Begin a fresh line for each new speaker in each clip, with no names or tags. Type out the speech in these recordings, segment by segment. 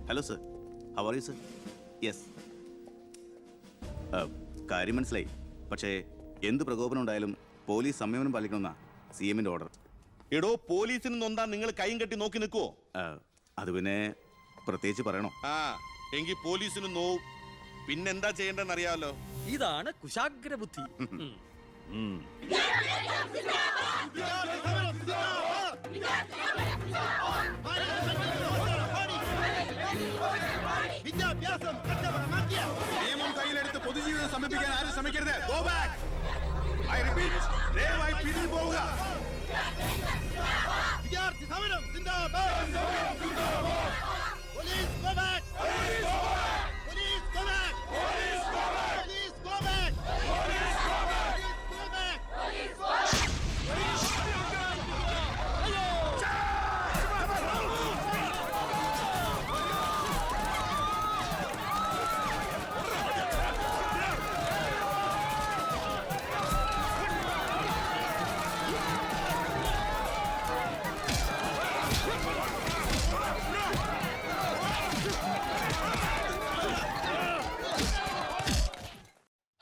Hello sir, how are you sir? Yes, കാര്യം മനസ്സിലായി. പക്ഷേ എന്ത് പ്രകോപനം ഉണ്ടായാലും പോലീസ് സംയമനം പാലിക്കണമെന്നാ CMന്റെ ഓർഡർ.
എടോ, പോലീസിന് നൊന്താ നിങ്ങൾ കൈയും കെട്ടി നോക്കി നിൽക്കുവോ?
അത് പിന്നെ പ്രത്യേകിച്ച് പറയണോ?
എങ്കിൽ പോലീസിന് നോവും. പിന്നെന്താ ചെയ്യേണ്ടെന്ന് അറിയാമല്ലോ.
ഇതാണ് കുശാഗ്ര ബുദ്ധി.
നിയമം കയ്യിലെടുത്ത് പൊതുജീവിതം സമർപ്പിക്കാൻ ആരും ശ്രമിക്കരുത്. Go back. I repeat, ദയവായി പിരിഞ്ഞു പോവുക. വിദ്യാർത്ഥി സമരം സിന്ദാബാദ്. Police go back. Police go back. Police go back. Police go back. Police go back. Police go back. Police go back.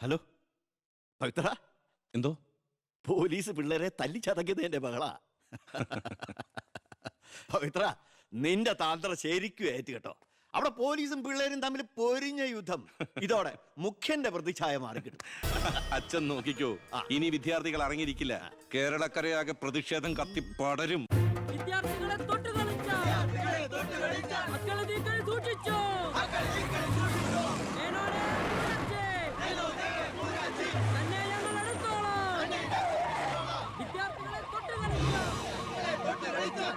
Hello Pavithra,
എന്തോ
പോലീസ് പിള്ളേരെ തല്ലിച്ചതക്കിയതിന്റെ ബഹളാ. പവിത്ര, നിന്റെ താന്ത്രം ശരിക്കും ഏറ്റ് കേട്ടോ. അവിടെ പോലീസും പിള്ളേരും തമ്മിൽ പൊരിഞ്ഞ യുദ്ധം. ഇതോടെ മുഖ്യന്റെ പ്രതിച്ഛായ മാറിക്കിട്ടും.
അച്ഛൻ നോക്കിക്കോ, ഇനി വിദ്യാർത്ഥികൾ ഇറങ്ങിയിരിക്കില്ല. കേരളക്കരയാകെ പ്രതിഷേധം കത്തിപ്പടരും.
വിദ്യാർത്ഥികളെ തൊട്ടുകളിച്ചോ, മക്കളെ നീക്കൾ സൂക്ഷിച്ചോ. തന്നെ ഞങ്ങൾ എടുത്തോളാം. വിദ്യാർത്ഥികളെ തൊട്ടുകളിച്ചോ,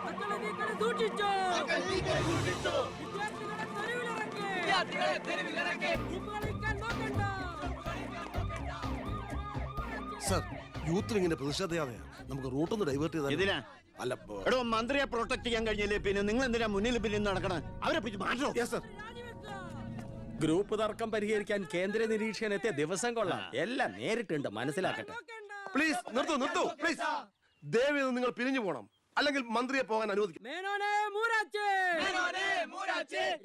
മക്കളെ നീക്കൾ സൂക്ഷിച്ചോ. വിദ്യാർത്ഥികളെ തെരുവിലിറക്കി. കളിക്കാൻ നോക്കണ്ട.
സർ, യൂത്തിൽ ഇങ്ങനെ പ്രതിഷേധയാതെയാണ്. നമുക്ക് റൂട്ടൊന്ന് ഡൈവേർട്ട് ചെയ്താൽ.
ഇതിനാ
അല്ല,
എടോ, മന്ത്രിയെ പ്രൊട്ടക്ട് ചെയ്യാൻ കഴിഞ്ഞില്ലേ പിന്നെ നിങ്ങൾ എന്തിനാ മുന്നിൽ പിന്നിൽ നടക്കണം? അവരെ പിടിച്ച് മാറ്റോ?
സർ.
ഗ്രൂപ്പ് തർക്കം പരിഹരിക്കാൻ കേന്ദ്ര നിരീക്ഷകൻ എത്തിയ ദിവസം കൊള്ളാം. എല്ലാം നേരിട്ടുണ്ട്, മനസ്സിലാക്കട്ടെ.
പ്ലീസ് നിർത്തൂ പ്ലീസ്. ദയവേത് നിങ്ങൾ പിരിഞ്ഞു പോകണം, അല്ലെങ്കിൽ മന്ത്രിയെ പോകാൻ അനുവദിക്കും.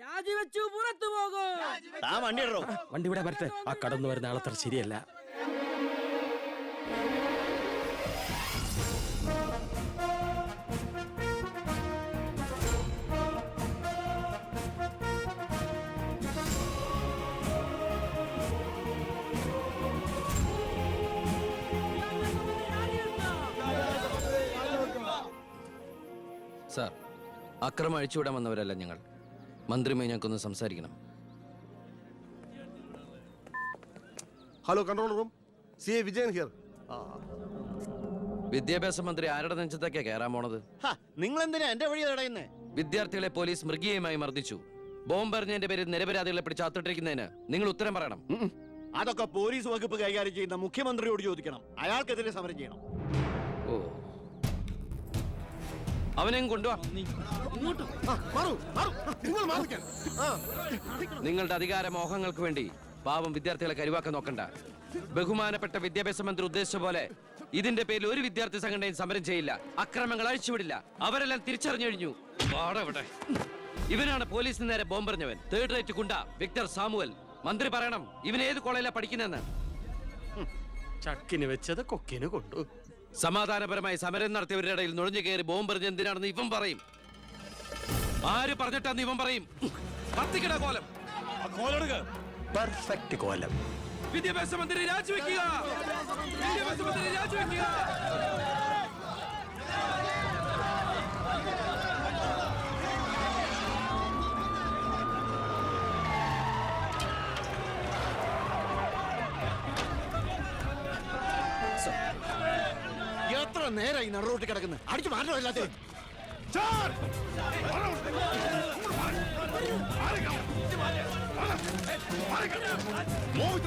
രാജിവെച്ചു പുറത്തു പോകും.
വണ്ടി
ഇവിടെ വരട്ടെ. ആ കടന്നു വരുന്ന ആളത്ര ശരിയല്ല.
സാർ, അക്രമം അഴിച്ചുവിടാൻ വന്നവരല്ല ഞങ്ങൾ. മന്ത്രിയുമായി ഞങ്ങൾക്കൊന്ന് സംസാരിക്കണം.
Hello, control room. CA Vijayan here.
വിദ്യാഭ്യാസ മന്ത്രി ആരുടെ നെഞ്ചത്തൊക്കെയാ കയറാൻ പോണത്?
നിങ്ങൾ എന്തിനാ എന്റെ വഴി തടയുന്നേ?
വിദ്യാർത്ഥികളെ പോലീസ് മൃഗീയമായി മർദ്ദിച്ചു. ബോംബെറിഞ്ഞതിന്റെ പേരിൽ നിരപരാധികളെ പിടിച്ച് അത്തിട്ടിരിക്കുന്നതിന് നിങ്ങൾ ഉത്തരം പറയണം.
അതൊക്കെ പോലീസ് വകുപ്പ് കൈകാര്യം ചെയ്യുന്ന മുഖ്യമന്ത്രിയോട് ചോദിക്കണം. അയാൾക്കെതിരെ സമരം ചെയ്യണം.
ഓ, അവനെയും കൊണ്ടുവാ. നിങ്ങളുടെ അധികാര മോഹങ്ങൾക്ക് വേണ്ടി പാവം വിദ്യാർത്ഥികളെ കരുവാക്കാൻ നോക്കണ്ട. ബഹുമാനപ്പെട്ട വിദ്യാഭ്യാസ മന്ത്രി ഉദ്ദേശിച്ച പോലെ ഇതിന്റെ പേരിൽ ഒരു വിദ്യാർത്ഥി സംഘടനയും സമരം ചെയ്യില്ല, അക്രമങ്ങൾ അഴിച്ചുവിടില്ല. അവരെല്ലാം തിരിച്ചറിഞ്ഞു കഴിഞ്ഞു. ഇവനാണ് പോലീസിന് നേരെ ബോംബെറിഞ്ഞവൻ, 3rd റേറ്റ് ഗുണ്ട വിക്ടർ സാമുവൽ. മന്ത്രി പറയണം ഇവൻ ഏത് കോളേജിലാണ് പഠിക്കുന്നതെന്ന്.
ചക്കിന് വെച്ചത് കൊക്കിന് കൊണ്ടു.
സമാധാനപരമായി സമരം നടത്തിയവരുടെ ഇടയിൽ നുഴഞ്ഞു കയറി ബോംബെറിഞ്ഞ് എന്തിനാണെന്ന് ഇവൻ പറയും. ആര് പറഞ്ഞിട്ടാന്ന് ഇവൻ പറയും. കത്തിക്കട കോലം.
പെർഫെക്റ്റ് കോലം.
വിദ്യാഭ്യാസ മന്ത്രി രാജിവെക്കുക. വിദ്യാഭ്യാസ മന്ത്രി രാജിവെക്കുക.
എത്ര നേരം ഈ നടുറോട്ടിൽ കിടക്കുന്നത്? അടിച്ചു മാറ്റം എല്ലാത്തിനും.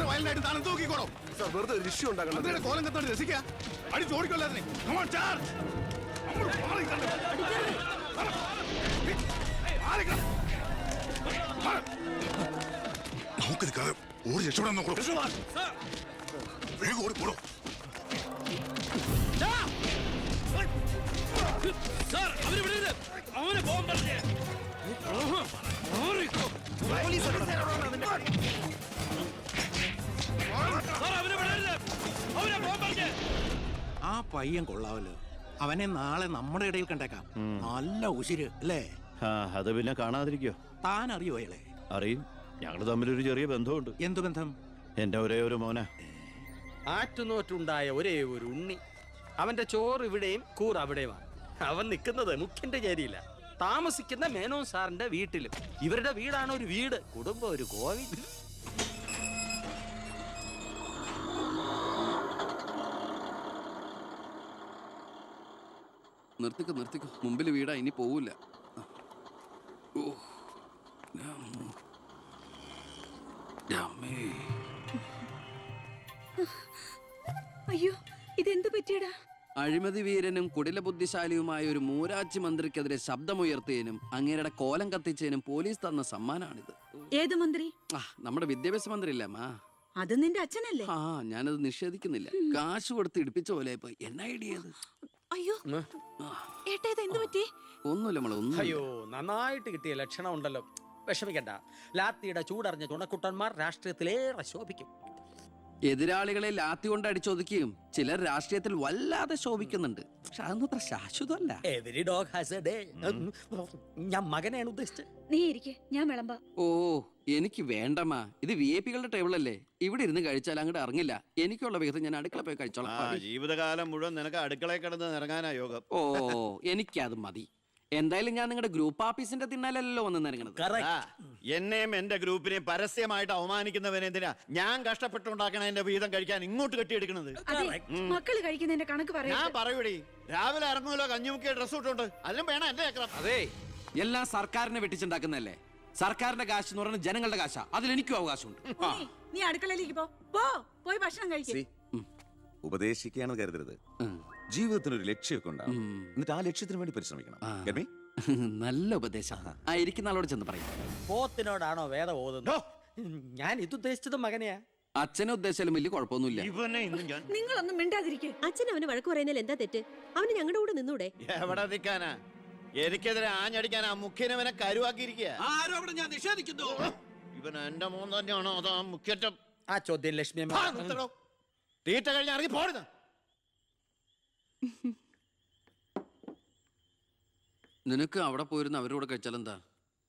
വയലിനായിട്ട് താനും തൂക്കിക്കോളൂ.
സർ, വെറുതെ ഒരു ഇഷ്യൂ ഉണ്ടാക്കണം.
കോലം കത്തോണ്ട് രസിക്കുക. അടിച്ചു ഓടിക്കൊല്ലാതിനെ. നമുക്ക് നിൽക്കാതെ ഓടി രക്ഷപ്പെടാൻ നോക്കൂ. വേഗം ഓടിപ്പോടോ.
സാർ, 'അവനെ വിടരുത്, അവനെ ബോംബെറിഞ്ഞ്
ആ പയ്യൻ കൊള്ളാവല്ലോ. അവനെ നാളെ നമ്മുടെ ഇടയിൽ കണ്ടേക്കാം. നല്ല ഉശിര് അല്ലേ?
ആ അത് പിന്നെ കാണാതിരിക്കോ?
താൻ അറിയോ അയാളെ?
അറിയും. ഞങ്ങൾ തമ്മിലൊരു ചെറിയ ബന്ധമുണ്ട്.
എന്തു ബന്ധം?
എന്റെ ഒരേ ഒരു മോന.
ആറ്റുനോറ്റുണ്ടായ ഒരേ ഒരു ഉണ്ണി. അവന്റെ ചോറ് ഇവിടെയും കൂറ് അവിടെയുമാണ്. അവൻ നിൽക്കുന്നത് മുഖ്യന്റെ ചേരിയില്ല, താമസിക്കുന്ന മേനോൻ സാറിന്റെ വീട്ടിലും. ഇവരുടെ വീടാണ് ഒരു വീട്, കുടുംബം ഒരു കോവിൽ.
നിർത്തിക്കോ മുമ്പിൽ വീടാ, ഇനി പോവില്ല.
അയ്യോ, ഇതെന്ത് പറ്റിയടാ?
അഴിമതി വീരനും കുടില ബുദ്ധിശാലിയുമായ ഒരു മൂരാച്ചി മന്ത്രിക്കെതിരെ ശബ്ദമുയർത്തിയതിനും അങ്ങേരുടെ കോലം കത്തിച്ചതിനും പോലീസ് തന്ന സമ്മാനാണിത്.
ഏത് മന്ത്രി?
നമ്മുടെ വിദ്യാഭ്യാസ മന്ത്രി ഇല്ലേ അമ്മ?
അത് നിന്റെ അച്ഛനല്ലേ?
ആ ഞാനത് നിഷേധിക്കുന്നില്ല. കാശ് കൊടുത്ത് ഇടിപ്പിച്ച പോലെ പോയി. എന്നാ ഐഡിയത്?
അയ്യോ ഏട്ടാ, ഇത് എന്ത് പറ്റി?
ഒന്നുമില്ല മോളെ, ഒന്നും.
അയ്യോ, നന്നായിട്ട് കിട്ടിയ ലക്ഷണം ഉണ്ടല്ലോ. വിഷമിക്കണ്ട. ലാത്തിയുടെ ചൂടറിഞ്ഞ തുണക്കുട്ടന്മാർ രാഷ്ട്രീയത്തിലേറെ ശോഭിക്കും.
എതിരാളികളെ ലാത്തി കൊണ്ട് അടിച്ചൊതുക്കിയും ചിലർ രാഷ്ട്രീയത്തിൽ വല്ലാതെ ശോഭിക്കുന്നുണ്ട്. പക്ഷെ അതൊന്നും അത്ര ശാശ്വതമല്ല.
Every dog has a day. ഞാൻ മകനെയാണ് ഉദ്ദേശിച്ചത്.
നീ ഇരിക്കെ, ഞാൻ വിളമ്പാ.
ഓ എനിക്ക് വേണ്ടമ്മ, ഇത് VIP-കളുടെ ടേബിൾ അല്ലേ. ഇവിടെ ഇരുന്ന് കഴിച്ചാൽ അങ്ങോട്ട് ഇറങ്ങില്ല. എനിക്കുള്ള വിഹിതം ഞാൻ അടുക്കള പോയി കഴിച്ചോളാം.
ജീവിതകാലം മുഴുവൻ നിനക്ക് അടുക്കളയിൽ കിടന്ന് ഇറങ്ങാനാ യോഗം.
ഓ എനിക്കത് മതി. എന്തായാലും ഞാൻ നിങ്ങളുടെ ഗ്രൂപ്പ് ഓഫീസിന്റെ തിന്നാലല്ലോ വന്ന് നിറങ്ങണത്.
എന്നെയും എന്റെ ഗ്രൂപ്പിനെയും പരസ്യമായിട്ട് അവമാനിക്കുന്നവനെന്തിനാ ഞാൻ കഷ്ടപ്പെട്ടുണ്ടാക്കണ എന്റെ വീതം കഴിക്കാൻ ഇങ്ങോട്ട് കെട്ടിയെടുക്കണത്?
മക്കള് കഴിക്കുന്നതിന്റെ കണക്ക് പറയാ.
ഞാൻ പറയൂടി, രാവിലെ ഇറങ്ങുമല്ലോ കഞ്ഞിമുക്കിയ ഡ്രസ് ഇട്ടുണ്ട്, അതിനും വേണം എന്റെ ചക്രം.
അതെ, എല്ലാം സർക്കാരിനെ വെട്ടിച്ചുണ്ടാക്കുന്നല്ലേ. സർക്കാരിന്റെ കാശ് എന്ന് പറയുന്നത് ജനങ്ങളുടെ കാശാ. അതിൽ എനിക്കും അവകാശമുണ്ട്.
നീ അടുക്കളയിലേക്ക് പോയി ഭക്ഷണം കഴിക്കും.
ഉപദേശിക്കുകയാണെന്ന് കരുതരുത്. ജീവിതത്തിന് ഒരു ലക്ഷ്യമൊക്കെ ഉണ്ടാവും. എന്നിട്ട് ആ ലക്ഷ്യത്തിന് വേണ്ടി പരിശ്രമിക്കണം. ഗർമി?
നല്ല ഉപദേശം. ഇരിക്കുന്ന ആളോട് ചെന്ന് പറയും.
പോത്തിനോടാണോ വേദം ഓതുന്നത്? ഞാൻ ഇത് ഉദ്ദേശിച്ചത് മകനെയാ.
അച്ഛനെ ഉദ്ദേശിച്ചാലും വലിയ കുഴപ്പമൊന്നുമില്ല.
ഇവനെ ഇന്നും ഞാൻ
നിങ്ങളൊന്നും മിണ്ടാതിരിക്കെ.
അച്ഛൻ അവന് വഴക്ക് പറയുന്നതിൽ എന്താ തെറ്റ്? അവന് ഞങ്ങളുടെ കൂടെ നിന്നൂടെ?
എവിടെ നിൽക്കാനാ? എനിക്കെതിരെ ആഞ്ഞടിക്കാനാ മുഖ്യനവനെ കരുവാക്കിയിരിക്കുക.
ആരും അവിടെ ഞാൻ നിഷേധിക്കുന്നു.
ഇവൻ എന്റെ മോൻ തന്നെയാണോ അതാ മുഖ്യറ്റം?
ആ ചോദ്യം ലക്ഷ്മി
തീറ്റ കഴിഞ്ഞ് ഇറങ്ങി പോടുന്ന.
നിനക്ക് അവിടെ പോയിരുന്ന അവരോട് കഴിച്ചാൽ എന്താ?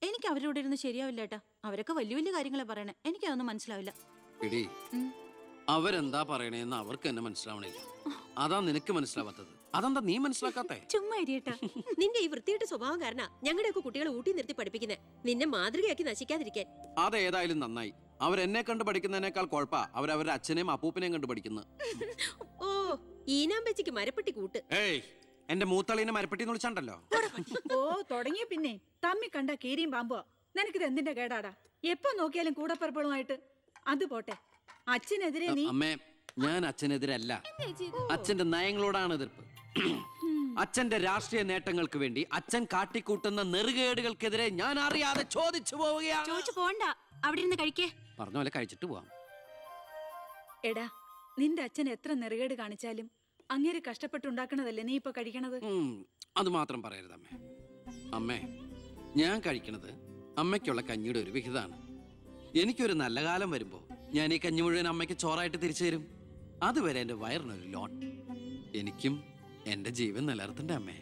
എനിക്ക് അവരോട് ഇരുന്ന് ശരിയാവില്ല ഏട്ടാ. അവരൊക്കെ വലിയ വലിയ കാര്യങ്ങളെ പറയണേ. എനിക്കതൊന്നും മനസ്സിലാവില്ല.
എടി, അവരെന്താ പറയണേന്ന് അവർക്ക് എന്നെ മനസ്സിലാവണില്ല. അതാ നിനക്ക് മനസ്സിലാവാത്തത്. അതെന്താ നീ മനസ്സിലാക്കാത്തേ?
ചുമ്മാ ഇരിയേട്ടാ.
നിന്റെ ഈ വൃത്തിയുടെ സ്വഭാവം കാരണം ഞങ്ങളുടെയൊക്കെ കുട്ടികളെ ഊട്ടി നിർത്തി പഠിപ്പിക്കുന്നത്, നിന്നെ മാതൃകയാക്കി നശിക്കാതിരിക്കാൻ.
അതേതായാലും നന്നായി. അവരെന്നെ കണ്ട് പഠിക്കുന്നതിനേക്കാൾ കുഴപ്പാ അവരവരുടെ അച്ഛനെയും അപ്പൂപ്പനെയും കണ്ട് പഠിക്കുന്നത്.
ഓ, ഈനാമ്പച്ചിക്ക് മരപ്പെട്ടി കൂട്ട്.
ഏയ്, എന്റെ മൂത്തളീനെ മരപ്പെട്ടി വിളിച്ചാണ്ടല്ലോ.
ഓ, തുടങ്ങിയ പിന്നെ തമ്മി കണ്ട കീരിയും പാമ്പോ. നിനക്കിത് എന്തിന്റെ കേടാടാ? എപ്പോ നോക്കിയാലും കൂടപ്പറപ്പുകളുമായിട്ട്. അത് പോട്ടെ, അച്ഛനെതിരെ നീ.
അമ്മേ, ഞാൻ അച്ഛനെതിരല്ല. അച്ഛന്റെ നയങ്ങളോടാണ് എതിർപ്പ്. അച്ഛന്റെ രാഷ്ട്രീയ നേട്ടങ്ങൾക്ക് വേണ്ടി അച്ഛൻ കാട്ടിക്കൂട്ടുന്ന നെറുകേടുകൾക്കെതിരെ ഞാൻ അറിയാതെ ചോദിച്ചു പോവുകയാണ്.
ചോദിച്ചു പോണ്ട, അവിടെ ഇരുന്ന് കഴിക്കേ.
പറഞ്ഞ പോലെ കഴിച്ചിട്ട് പോവാം.
എടാ, നിന്റെ അച്ഛൻ എത്ര നെറുകേട് കാണിച്ചാലും അങ്ങേര് കഷ്ടപ്പെട്ടുണ്ടാക്കണതല്ലേ നീ ഇപ്പൊ കഴിക്കണത്?
അത് മാത്രം പറയരുത് അമ്മേ. അമ്മേ, ഞാൻ കഴിക്കണത് അമ്മയ്ക്കുള്ള കഞ്ഞിയുടെ ഒരു വിഹിതമാണ്. എനിക്കൊരു നല്ല കാലം വരുമ്പോ ഞാൻ ഈ കഞ്ഞി മുഴുവൻ അമ്മയ്ക്ക് ചോറായിട്ട് തിരിച്ചു തരും. അതുവരെ എന്റെ വയറിനൊരു ലോൺ. എനിക്കും എന്റെ ജീവൻ നിലനിർത്തണ്ടേ അമ്മേ?